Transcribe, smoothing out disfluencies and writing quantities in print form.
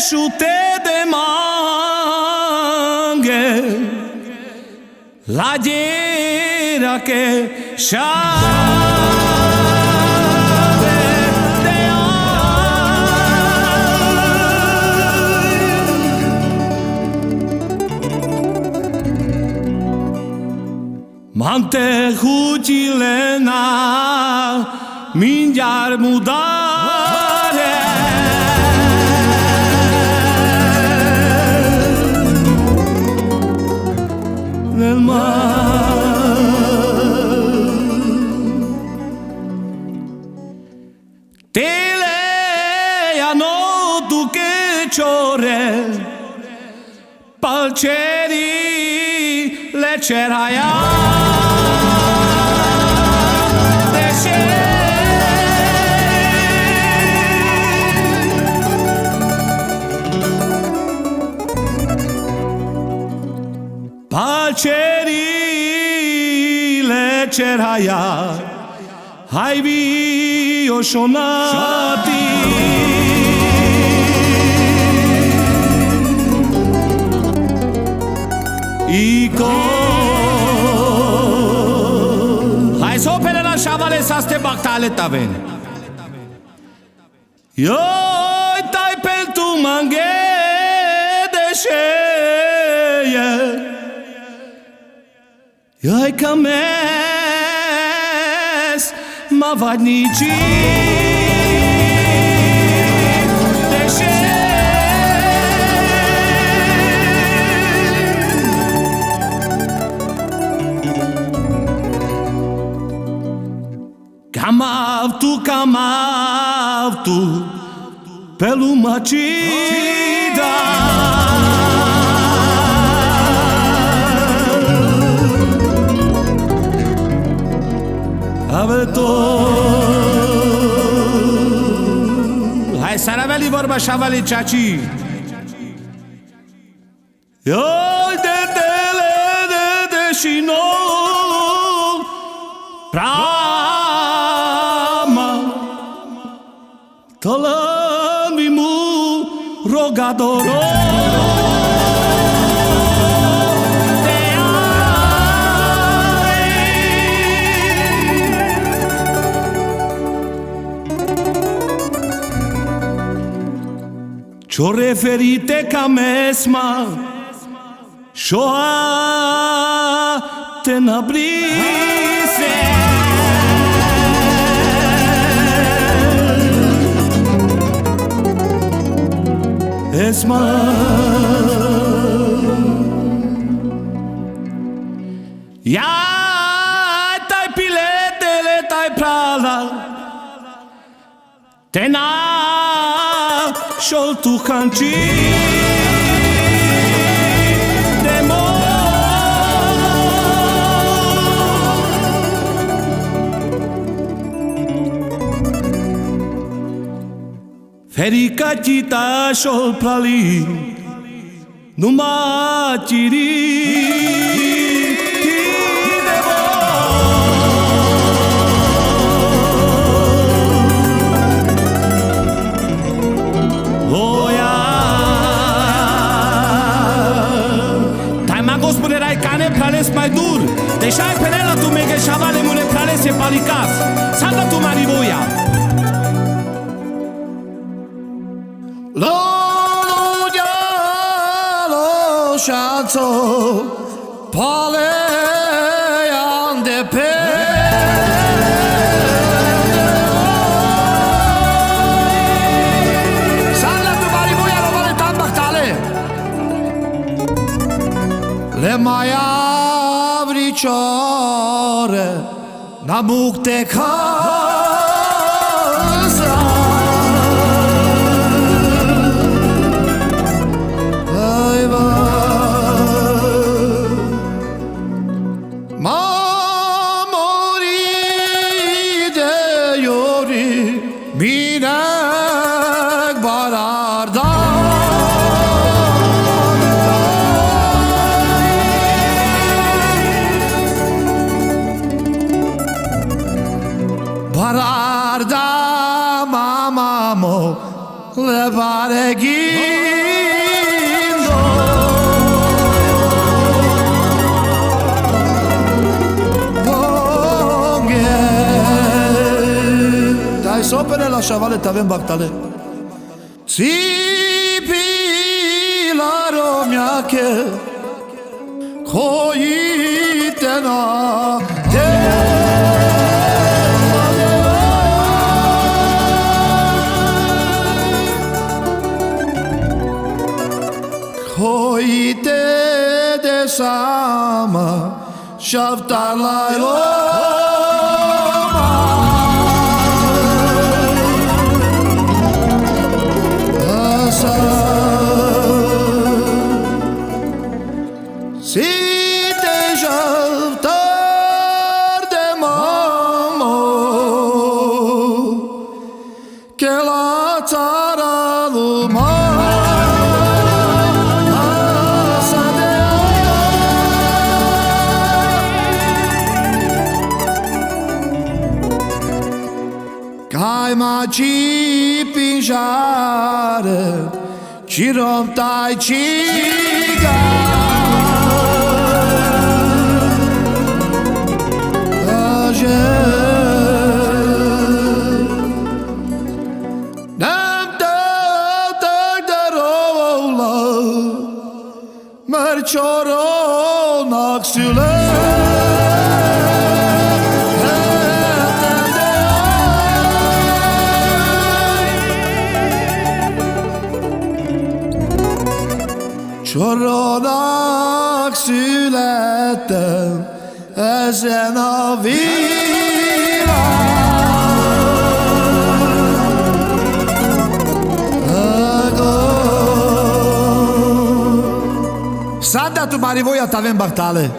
șute de mange la diera che șade de Mante hutilena minjar mudare nel tele hanno duche ciore palceri le ceraia Palcerile ceraia hai vio sonati hai sopere la șavale să ste bactale taven Io tai pentru manghe de șeie Ioi că mes mă vadnici Camav tu pe lumacida Hai saraveli vorba șavali ceaci Ioi de tele de și nou Prama Tălămi mu rogadoro C'ho referite ca mesma Shoa te nabrise Esma Ya tai piletele tai prala Tena Șol tu canci de Ferica cita șol prali Numai ciri Prales mai dur Deja ai penela tu mege șavale mune prales e palicas Salda tu marivoia Lo dialo șanțo Pale ande pe Salda tu marivoia lo vale tan bactale Le mai Ciore na mucte casa ai va ma mori de yori minak bararda Bararda mamamo le bareghi Ai sopere la șavale t'avem bactale. Țipi la romiache Coitena de Coite de sama Șaftar la Si te șaftar de mamă Că la țara lumea Cai maci pinjare Ci romtai ciga Mercioro naxule Çoronak sülettem ezen a világon. Sada tu marivoia t'avem bactale.